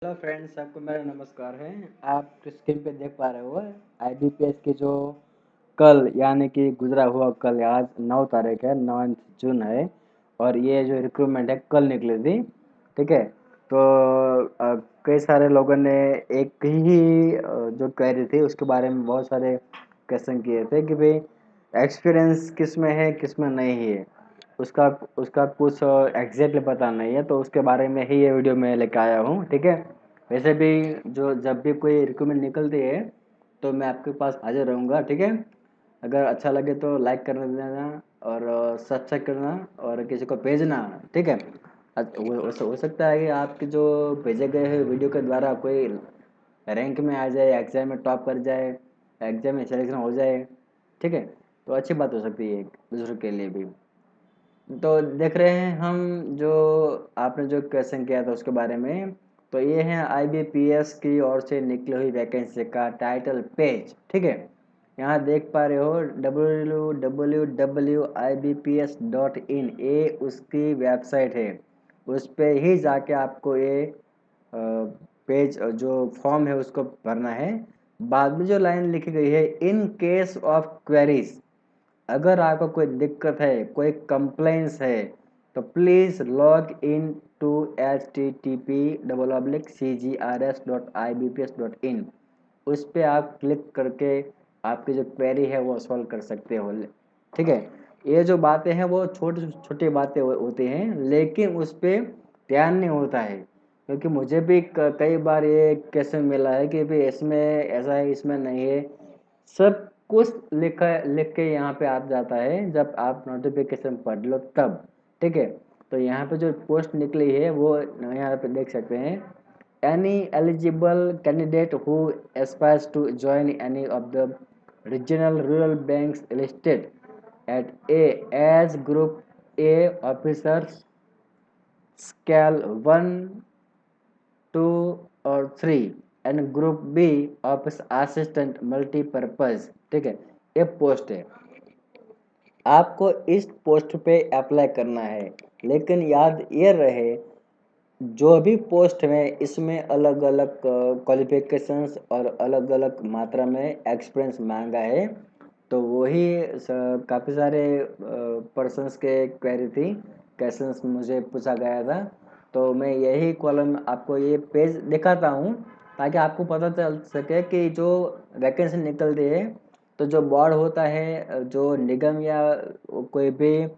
Hello friends, सबको मेरा नमस्कार है। आप स्क्रीन पे देख पा रहे हो आईबीपीएस की जो कल यानी कि गुजरा हुआ कल, आज 9 तारीख है, 9 जून है। और ये जो रिक्रूटमेंट है कल निकली थी। ठीक है। तो कई सारे लोगों ने एक ही जो क्वेरी थी उसके बारे में बहुत सारे क्वेश्चन किए थे कि भाई एक्सपीरियंस किस में है किस में नहीं है। उसका उसका कुछ एग्जैक्टली पता नहीं है, तो उसके बारे में ही ये वीडियो मैं लेकर आया हूँ। ठीक है। वैसे भी जो जब भी कोई रिक्रूटमेंट निकलती है तो मैं आपके पास हाजिर रहूँगा। ठीक है। अगर अच्छा लगे तो लाइक कर देना और सब्सक्राइब करना और किसी को भेजना। ठीक है। हो सकता है कि आपके जो भेजे गए हैं वीडियो के द्वारा कोई रैंक में आ जाए, एग्जाम में टॉप कर जाए, एग्जाम में सिलेक्शन हो जाए। ठीक है। तो अच्छी बात हो सकती है एक दूसरे के लिए भी। तो देख रहे हैं हम जो आपने जो क्वेश्चन किया था उसके बारे में। तो ये है आईबीपीएस की ओर से निकली हुई वैकेंसी का टाइटल पेज। ठीक है। यहाँ देख पा रहे हो www.ibps.in, ये उसकी वेबसाइट है। उस पे ही जाके आपको ये पेज जो फॉर्म है उसको भरना है। बाद में जो लाइन लिखी गई है, इन केस ऑफ क्वेरीज, अगर आपको कोई दिक्कत है, कोई कंप्लेंट्स है, तो please log in to http://cgrs.ibps.in। उस पे आप क्लिक करके आपकी जो क्वेरी है वो सॉल्व कर सकते हो। ठीक है। ये जो बातें हैं वो छोटी छोटी बातें होती हैं, लेकिन उस पे ध्यान नहीं होता है। क्योंकि मुझे भी कई बार ये क्वेश्चन मिला है कि भाई इसमें ऐसा है, इसमें नहीं है। सब कुछ लिख के यहाँ पे आ जाता है जब आप नोटिफिकेशन पढ़ लो तब। ठीक है। तो यहाँ पे जो पोस्ट निकली है वो यहाँ पे देख सकते हैं। Any eligible candidate who aspires to join any of the regional rural banks listed at a age group A officers scale 1, 2 और 3 and group B office assistant multipurpose. ठीक है। ये पोस्ट है, आपको इस पोस्ट पे अप्लाई करना है। लेकिन याद ये रहे, जो भी पोस्ट में इसमें अलग अलग क्वालिफिकेशंस और अलग अलग मात्रा में एक्सपीरियंस मांगा है। तो वही काफ़ी सारे पर्सन्स के क्वेरी थी, क्वेश्चंस मुझे पूछा गया था। तो मैं यही कॉलम आपको ये पेज दिखाता हूँ ताकि आपको पता चल सके कि जो वैकेंसी निकलती है, तो जो बोर्ड होता है, जो निगम या कोई भी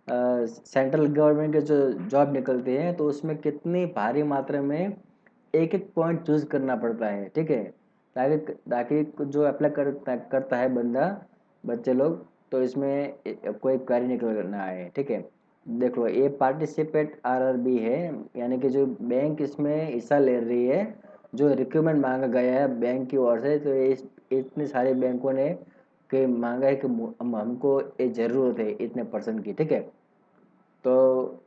सेंट्रल गवर्नमेंट के जो जॉब निकलती है, तो उसमें कितनी भारी मात्रा में एक एक पॉइंट चूज करना पड़ता है। ठीक है। ताकि ताकि जो अप्लाई करता है बंदा, बच्चे लोग, तो इसमें कोई क्वेरी निकल ना आए। ठीक है। देख लो, ये पार्टिसिपेट आरआरबी है, यानी कि जो बैंक इसमें हिस्सा ले रही है। जो रिक्रूटमेंट मांगा गया है बैंक की ओर से, तो ये इतनी सारी बैंकों ने कि मांगा है कि हमको ये ज़रूरत है इतने परसेंट की। ठीक है। तो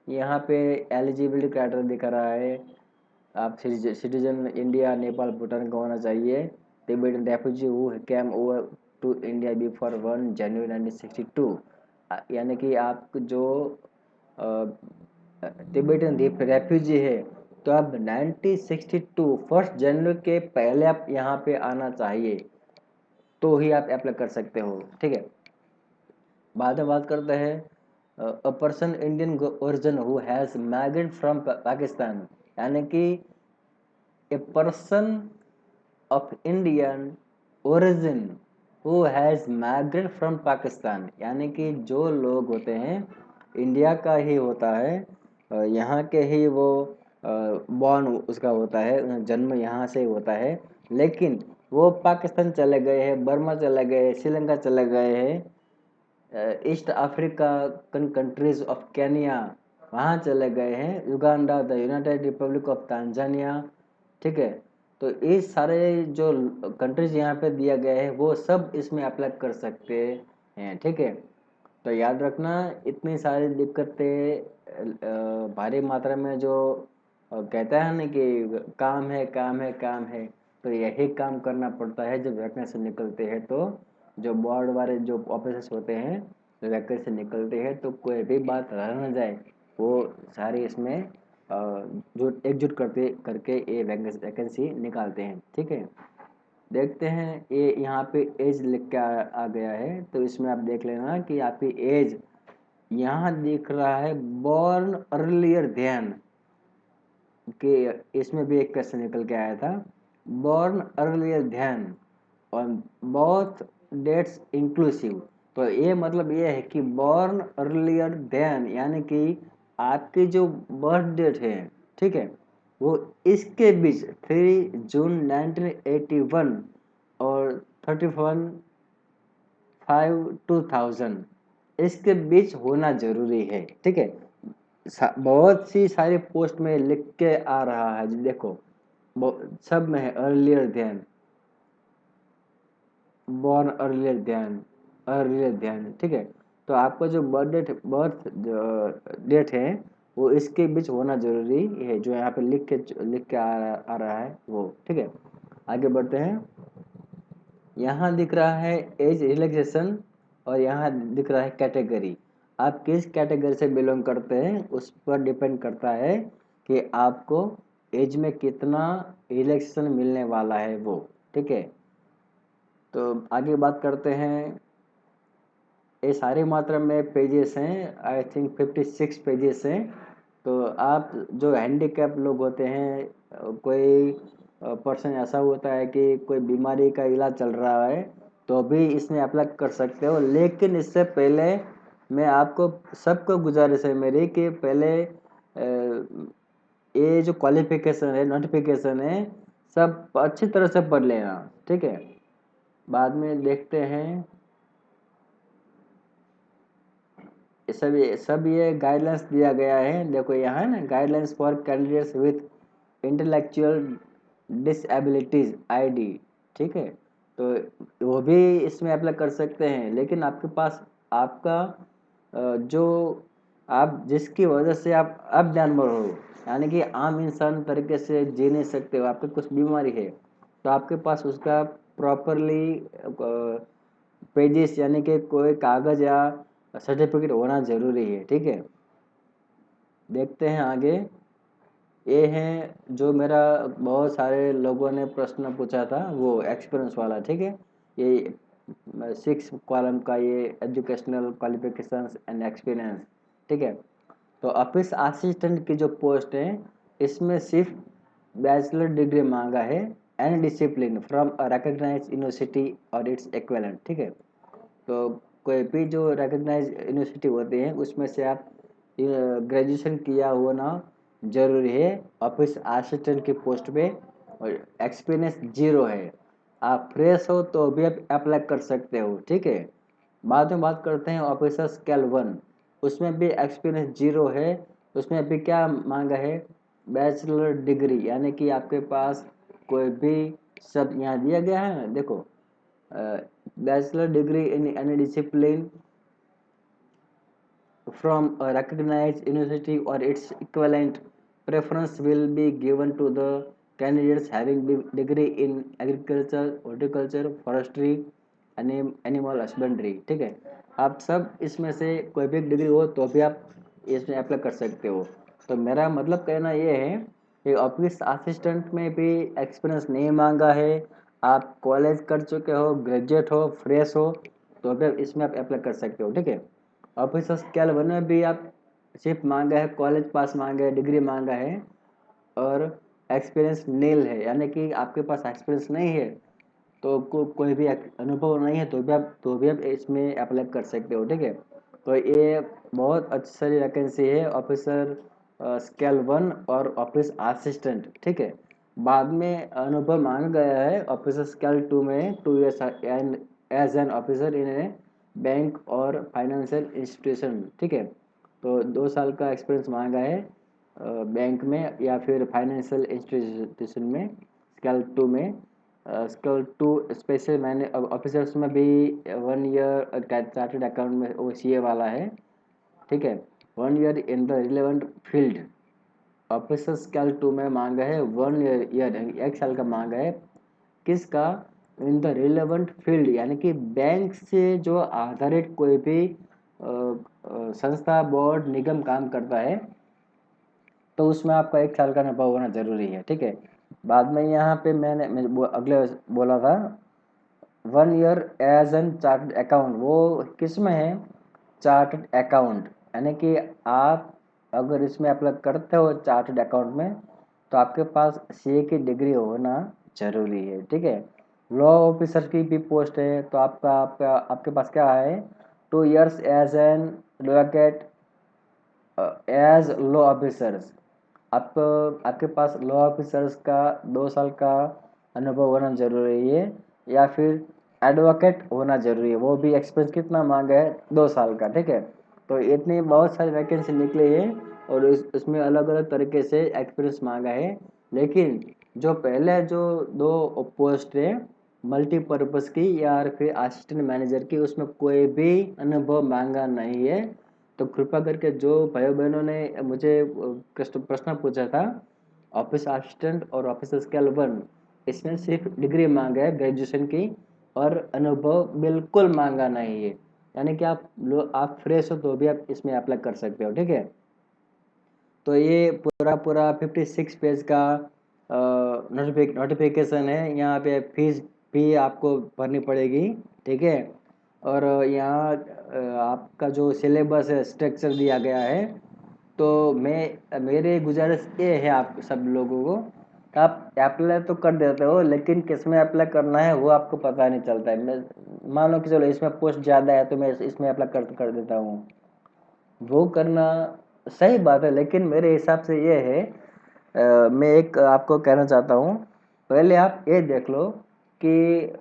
यहाँ पे एलिजिबिलिटी क्राइटेरिया दिखा रहा है। आप सिटीजन इंडिया, नेपाल, भूटान का होना चाहिए। Tibetan refugee who came over to India before 1 January 1962, यानी कि आप जो तिब्बतन रेफ्यूजी है, तो आप 1962 1 जनवरी के पहले आप यहाँ पे आना चाहिए, तो ही आप अप्लाई कर सकते हो। ठीक है। बाद में बात करते हैं a person Indian origin who has migrate from Pakistan, यानी कि a person of Indian origin who has migrate from Pakistan, यानी कि जो लोग होते हैं इंडिया का ही होता है, यहाँ के ही वो बॉर्न उसका होता है, जन्म यहाँ से होता है, लेकिन वो पाकिस्तान चले गए हैं, बर्मा चले गए हैं, श्रीलंका चले गए हैं, east Africa countries of Kenya वहाँ चले गए हैं, Uganda, the United Republic of Tanzania. ठीक है। तो ये सारे जो कंट्रीज यहाँ पे दिया गया है वो सब इसमें अप्लाई कर सकते हैं। ठीक है। तो याद रखना, इतनी सारी दिक्कतें, भारी मात्रा में जो कहता है ना कि काम है काम है काम है, तो यही काम करना पड़ता है जब वैकेंसी निकलते हैं। तो जो बोर्ड वाले जो ऑफिसर्स होते हैं, जो वैकेंसी निकलते हैं, तो कोई भी बात रह ना जाए, वो सारी इसमें जो एकजुट करके ये वैकेंसी निकालते हैं। ठीक है, देखते हैं ये यहाँ पे एज लिख के आ गया है, तो इसमें आप देख लेना कि आपकी एज यहाँ दिख रहा है बॉर्न अर्लियर देन, कि इसमें भी एक क्वेश्चन निकल के आया था, बॉर्न अर्लियर देन और बोथ डेट्स इंक्लूसिव। तो ये मतलब ये है कि बॉर्न अर्लियर देन यानी कि आपकी जो बर्थ डेट है, ठीक है, वो इसके बीच 3 जून 1981 और 31/5/2000 इसके बीच होना जरूरी है। ठीक है, बहुत सी सारी पोस्ट में लिख के आ रहा है, देखो सब में है earlier than, born earlier than, earlier than. ठीक है, तो आपका जो बर्थ डेट है वो इसके बीच होना जरूरी है, जो यहाँ पे लिख के आ रहा है वो। ठीक है, आगे बढ़ते हैं। यहाँ दिख रहा है एज रिलैक्सेशन और यहाँ दिख रहा है कैटेगरी। आप किस कैटेगरी से बिलोंग करते हैं उस पर डिपेंड करता है कि आपको एज में कितना रिलैक्सेशन मिलने वाला है वो। ठीक है, तो आगे बात करते हैं। ये सारी मात्रा में पेजेस हैं, आई थिंक 56 पेजेस हैं। तो आप जो हैंडीकैप लोग होते हैं, कोई पर्सन ऐसा होता है कि कोई बीमारी का इलाज चल रहा है, तो भी इसमें अप्लाई कर सकते हो। लेकिन इससे पहले मैं आपको सबको गुजारिश है मेरी कि पहले ये जो क्वालिफिकेशन है, नोटिफिकेशन है, सब अच्छी तरह से पढ़ लेना। ठीक है, बाद में देखते हैं। सब ये गाइडलाइंस दिया गया है, देखो यहाँ है ना, guidelines for candidates with intellectual डिसएबिलिटीज ID. ठीक है, तो वो भी इसमें अप्लाई कर सकते हैं, लेकिन आपके पास आपका जो आप जिसकी वजह से आप अब जानवर हो, यानी कि आम इंसान तरीके से जी नहीं सकते हो, आपके कुछ बीमारी है, तो आपके पास उसका प्रॉपरली पेजेस यानी कि कोई कागज या सर्टिफिकेट होना जरूरी है। ठीक है, देखते हैं आगे। ये है जो मेरा बहुत सारे लोगों ने प्रश्न पूछा था वो एक्सपीरियंस वाला। ठीक है, ये 6 कॉलम का ये एजुकेशनल क्वालिफिकेशंस एंड एक्सपीरियंस। ठीक है, तो ऑफिस असिस्टेंट की जो पोस्ट है इसमें सिर्फ बैचलर डिग्री मांगा है, any discipline from a recognised university और इट्स इक्विवेलेंट। ठीक है, तो कोई भी जो रिकॉग्नाइज यूनिवर्सिटी होती है उसमें से आप ग्रेजुएशन किया होना जरूरी है ऑफिस असिस्टेंट की पोस्ट पे, और एक्सपीरियंस 0 है। आप फ्रेश हो तो भी आप अप्लाई कर सकते हो। ठीक है, बाद में बात करते हैं ऑफिसर स्केल 1, उसमें भी एक्सपीरियंस 0 है। उसमें भी क्या मांगा है, बैचलर डिग्री, यानी कि आपके पास कोई भी, सब यहाँ दिया गया है ना, देखो, bachelor degree in any discipline from a recognized university or its equivalent. Preference will be given to the candidates having degree in agriculture, horticulture, forestry, animal husbandry। ठीक है, आप सब इसमें से कोई भी डिग्री हो तो भी आप इसमें अप्लाई कर सकते हो। तो मेरा मतलब कहना ये है कि ऑफिस असिस्टेंट में भी एक्सपीरियंस नहीं मांगा है, आप कॉलेज कर चुके हो, ग्रेजुएट हो, फ्रेश हो, तो भी इसमें आप अप्लाई कर सकते हो। ठीक है, ऑफिसर स्केल 1 में भी आप सिर्फ मांगा है, कॉलेज पास मांगा है, डिग्री मांगा है, और एक्सपीरियंस नील है, यानी कि आपके पास एक्सपीरियंस नहीं है, तो कोई भी अनुभव नहीं है, तो भी आप इसमें अप्लाई कर सकते हो। ठीक है, तो ये बहुत अच्छी सारी वैकेंसी है ऑफिसर स्केल 1 और ऑफिस असिस्टेंट। ठीक है, बाद में अनुभव मांगा गया है ऑफिसर स्केल 2 में 2 years as an officer in a bank और फाइनेंशियल इंस्टीट्यूशन। ठीक है, तो 2 साल का एक्सपीरियंस मांगा है बैंक में या फिर फाइनेंशियल इंस्टीट्यूशन में, स्केल 2 में। स्केल 2 स्पेशल मैंने ऑफिसर्स में भी 1 year चार्टर्ड अकाउंट में वो CA वाला है। ठीक है, 1 year in the relevant field. Officer scale 2 में मांगा है 1 year 1 साल का मांगा है, किसका, इन द रिलेवेंट फील्ड, यानी कि बैंक से जो आधारित कोई भी संस्था, बोर्ड, निगम काम करता है, तो उसमें आपका 1 साल का अनुभव होना ज़रूरी है, ठीक है। बाद में यहाँ पे मैं अगले बोला था 1 year as an chartered account, वो किस में है, चार्टर्ड अकाउंट, यानी कि आप अगर इसमें अप्लाई करते हो चार्टर्ड अकाउंट में तो आपके पास सीए की डिग्री होना जरूरी है, ठीक है। लॉ ऑफिसर की भी पोस्ट है तो आपके पास क्या है, 2 years as an advocate as law officers. आप आपके पास लॉ ऑफिसर्स का 2 साल का अनुभव होना जरूरी है, या फिर एडवोकेट होना जरूरी है, वो भी एक्सपीरियंस कितना मांगा है, 2 साल का, ठीक है। तो इतनी बहुत सारी वैकेंसी निकली है और उसमें अलग अलग तरीके से एक्सपीरियंस मांगा है। लेकिन जो पहले जो 2 पोस्ट है मल्टीपर्पज़ की या फिर असिस्टेंट मैनेजर की, उसमें कोई भी अनुभव मांगा नहीं है। तो कृपया करके जो भाई बहनों ने मुझे प्रश्न पूछा था ऑफिस असिस्टेंट और ऑफिस स्केल 1, इसमें सिर्फ डिग्री मांगा है ग्रेजुएशन की और अनुभव बिल्कुल मांगा नहीं है। यानी कि आप फ्रेश हो तो भी आप इसमें अप्लाई कर सकते हो, ठीक है। तो ये पूरा पूरा 56 पेज का नोटिफिकेशन है। यहाँ पे फीस भी आपको भरनी पड़ेगी, ठीक है। और यहाँ आपका जो सिलेबस है स्ट्रक्चर दिया गया है। तो मेरे गुजारिश ये है आप सब लोगों को, आप अप्लाई तो कर देते हो लेकिन किस में अप्लाई करना है वो आपको पता नहीं चलता है। मैं मान लो कि चलो इसमें पोस्ट ज़्यादा है तो मैं इसमें अप्लाई कर देता हूँ, वो करना सही बात है। लेकिन मेरे हिसाब से ये है, मैं एक आपको कहना चाहता हूँ, पहले आप ये देख लो कि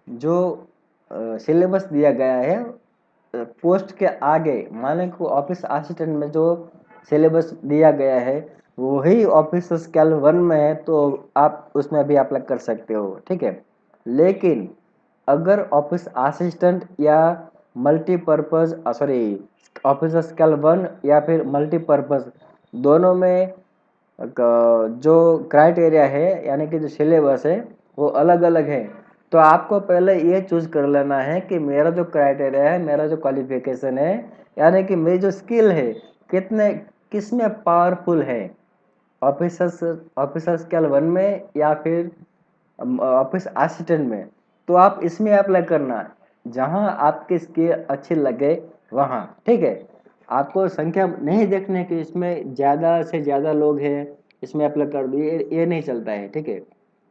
जो सिलेबस दिया गया है पोस्ट के आगे, मान लें कि ऑफिस असिस्टेंट में जो सिलेबस दिया गया है वही ऑफिस स्केल 1 में है तो आप उसमें भी अप्लाई कर सकते हो, ठीक है। लेकिन अगर ऑफिस असिस्टेंट या मल्टीपर्पज़ सॉरी ऑफिस स्केल 1 या फिर मल्टीपर्पज़ दोनों में जो क्राइटेरिया है यानी कि जो सिलेबस है वो अलग अलग है, तो आपको पहले ये चूज कर लेना है कि मेरा जो क्राइटेरिया है, मेरा जो क्वालिफिकेशन है, यानी कि मेरी जो स्किल है कितने किस में पावरफुल है, ऑफिसर्स ऑफिसर स्केल 1 में या फिर ऑफिस असिस्टेंट में। तो आप इसमें अप्लाई करना जहां आपकी स्किल अच्छी लगे वहां, ठीक है। आपको संख्या नहीं देखने की इसमें ज़्यादा से ज़्यादा लोग हैं इसमें अप्लाई कर दो, ये नहीं चलता है, ठीक है।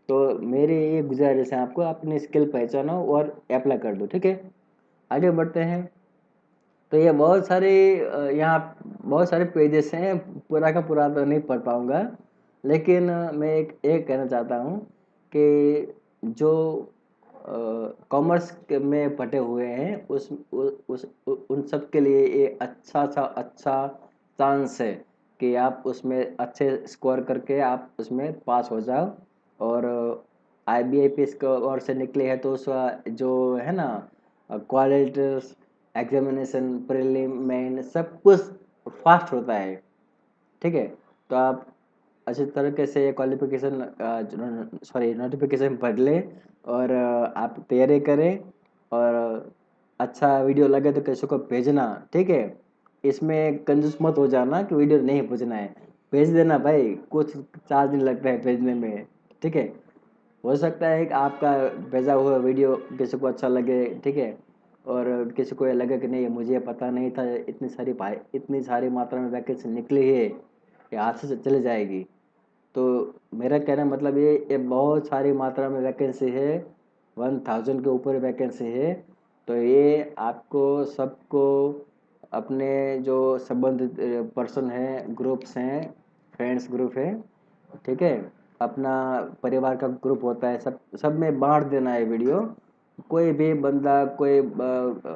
तो मेरी ये गुजारिश है आपको, अपनी स्किल पहचानो और अप्लाई कर दो, ठीक है। आगे बढ़ते हैं। तो ये बहुत सारे यहाँ बहुत सारे पेजेस हैं, पूरा का पूरा तो नहीं पढ़ पाऊँगा। लेकिन मैं एक कहना चाहता हूँ कि जो कॉमर्स में पढ़े हुए हैं उन सब के लिए ये अच्छा चांस है कि आप उसमें अच्छे स्कोर करके आप उसमें पास हो जाओ। और IBIPS की ओर से निकले हैं तो उसका जो है ना क्वालिटी एग्जामिनेशन प्रीलिम मेन सब कुछ फास्ट होता है, ठीक है। तो आप अच्छी तरीके से ये क्वालिफिकेशन सॉरी नोटिफिकेशन पढ़ लें और आप तैयारी करें। और अच्छा वीडियो लगे तो किसी को भेजना, ठीक है। इसमें कंजूस मत हो जाना कि वीडियो नहीं भेजना है, भेज देना भाई, कुछ 4 दिन लगता है भेजने में, ठीक है। हो सकता है कि आपका भेजा हुआ वीडियो किसी को अच्छा लगे, ठीक है। और किसी को ये लगे कि नहीं मुझे पता नहीं था इतनी सारी मात्रा में वैकेंसी निकली है, ये हाथ से चली जाएगी। तो मेरा कहना मतलब ये बहुत सारी मात्रा में वैकेंसी है, 1000 के ऊपर वैकेंसी है। तो ये आपको सबको अपने जो संबंधित पर्सन हैं, ग्रुप्स हैं, फ्रेंड्स ग्रुप है, ठीक है, अपना परिवार का ग्रुप होता है, सब सब में बांट देना है वीडियो। कोई भी बंदा कोई